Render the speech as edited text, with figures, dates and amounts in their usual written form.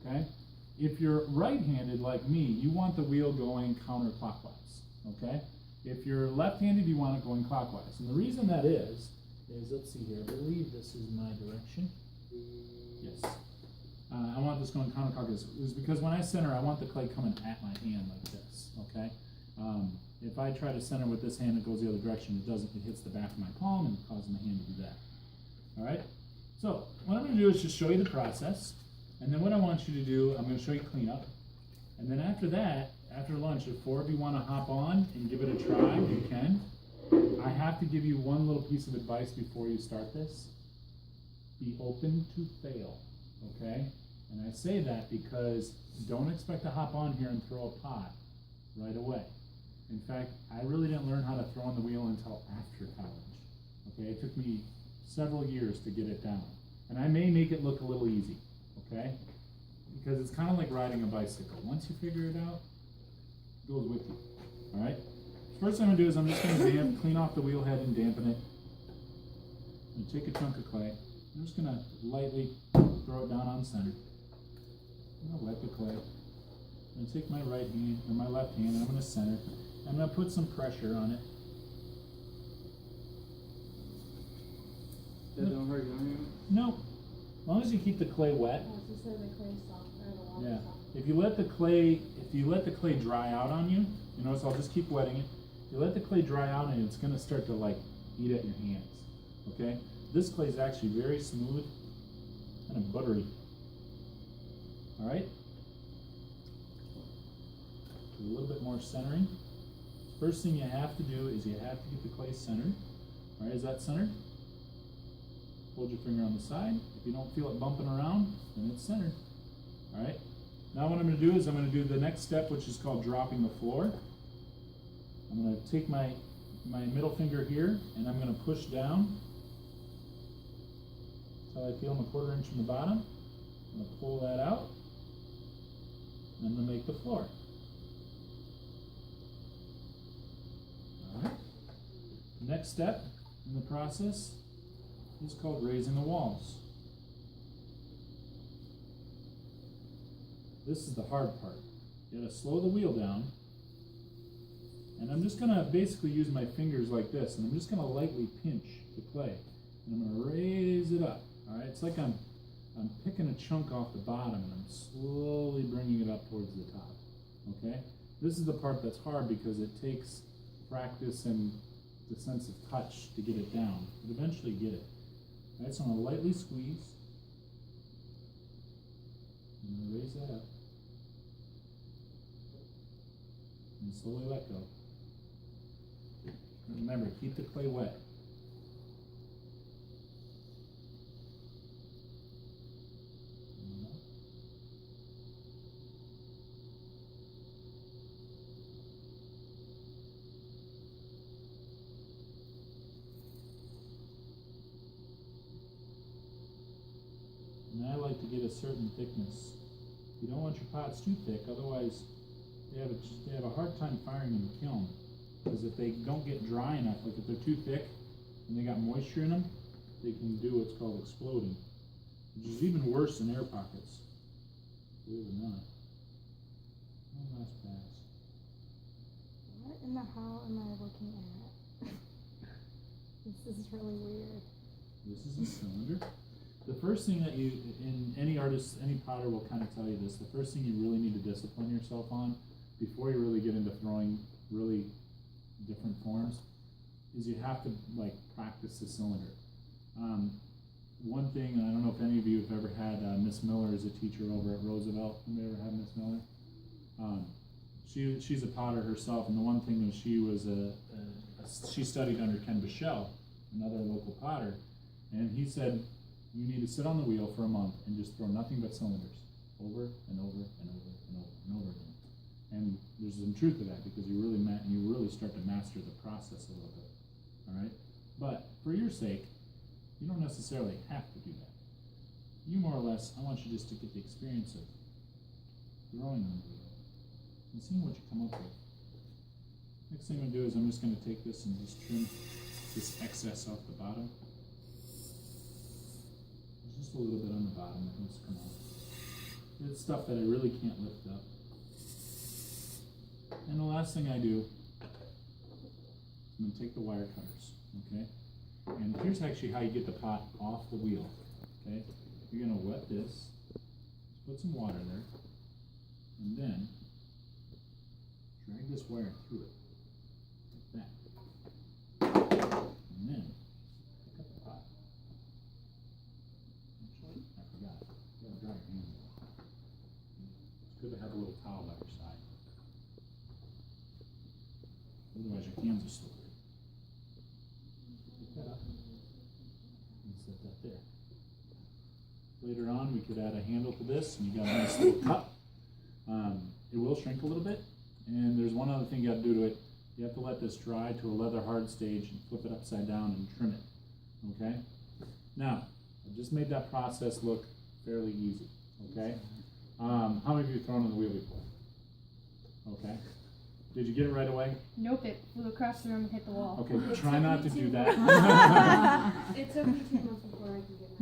okay? If you're right-handed like me, you want the wheel going counterclockwise, okay? If you're left-handed, you want it going clockwise. And the reason that is let's see here, I believe this is my direction. Yes. I want this going counterclockwise. Is because when I center, I want the clay coming at my hand like this, okay? If I try to center with this hand, it goes the other direction. It doesn't. It hits the back of my palm and causes my hand to do that. All right? So what I'm going to do is just show you the process. And then what I want you to do, I'm going to show you cleanup. And then after that, after lunch, if 4 of you want to hop on and give it a try, you can. I have to give you one little piece of advice before you start this. Be open to fail, okay? And I say that because don't expect to hop on here and throw a pot right away. In fact, I really didn't learn how to throw on the wheel until after college. Okay, it took me several years to get it down. And I may make it look a little easy, okay? Because it's kind of like riding a bicycle. Once you figure it out, it goes with you, all right? First thing I'm going to do is I'm just going to clean off the wheel head and dampen it. I'm going to take a chunk of clay. I'm just going to lightly throw it down on center. I'm going to wet the clay. I'm going to take my right hand, or my left hand, and I'm going to center. I'm going to put some pressure on it. That don't hurt your hand? No. As long as you keep the clay wet. Yeah, so the clay soft, or the water Yeah. soft. If you let the clay dry out on you, you notice I'll just keep wetting it. If you let the clay dry out on you, it's going to start to like eat at your hands. Okay? This clay is actually very smooth, kind of buttery. All right? A little bit more centering. First thing you have to do is you have to get the clay centered. All right, is that centered? Hold your finger on the side. If you don't feel it bumping around, then it's centered. All right? Now what I'm going to do is I'm going to do the next step, which is called dropping the floor. I'm going to take my middle finger here, and I'm going to push down until I feel I'm 1/4 inch from the bottom. I'm going to pull that out, and I'm going to make the floor. All right. Next step in the process is called raising the walls. This is the hard part. You gotta slow the wheel down. And I'm just gonna basically use my fingers like this, and I'm just gonna lightly pinch the clay. And I'm gonna raise it up. Alright, it's like I'm picking a chunk off the bottom and I'm slowly bringing it up towards the top. Okay? This is the part that's hard because it takes practice and the sense of touch to get it down, but eventually get it. Alright, so I'm gonna lightly squeeze. I'm gonna raise that up. And slowly let go. And remember, keep the clay wet. And I like to get a certain thickness. You don't want your pots too thick, otherwise they have a hard time firing in the kiln. Because if they don't get dry enough, like if they're too thick and they got moisture in them, they can do what's called exploding, which is even worse than air pockets. Believe it or not. One last pass. What in the hell am I looking at? This is really weird. This is a cylinder. The first thing that you, in any artist, any potter will kind of tell you this, the first thing you really need to discipline yourself on before you really get into throwing really different forms is you have to like practice the cylinder. One thing, and I don't know if any of you have ever had Miss Miller as a teacher over at Roosevelt. Have you ever had Miss Miller? She's a potter herself, and the one thing is she was she studied under Ken Bichelle, another local potter, and he said you need to sit on the wheel for a month and just throw nothing but cylinders over and over and over and over and over again. And there's some truth to that because you really start to master the process a little bit. All right, but for your sake, you don't necessarily have to do that. You more or less, I want you just to get the experience of throwing on the wheel and seeing what you come up with. Next thing I'm going to do is I'm just going to take this and just trim this excess off the bottom. There's just a little bit on the bottom that needs to come off. It's stuff that I really can't lift up. And the last thing I do, I'm going to take the wire cutters, okay? And here's actually how you get the pot off the wheel, okay? You're going to wet this, put some water there, and then drag this wire through it, like that. And then pick up the pot. Actually, I forgot. You gotta dry your hands. It's good to have a little towel by your side. Otherwise your hands are slippery. Pick that up and set that there. Later on we could add a handle to this and you got a nice little cup. It will shrink a little bit. And there's one other thing you gotta do to it. You have to let this dry to a leather hard stage and flip it upside down and trim it. Okay? Now, I just made that process look fairly easy. Okay? How many of you have thrown on the wheel before? Okay. Did you get it right away? Nope, it flew across the room and hit the wall. Okay, try not to do that. It took me 2 months before I could get my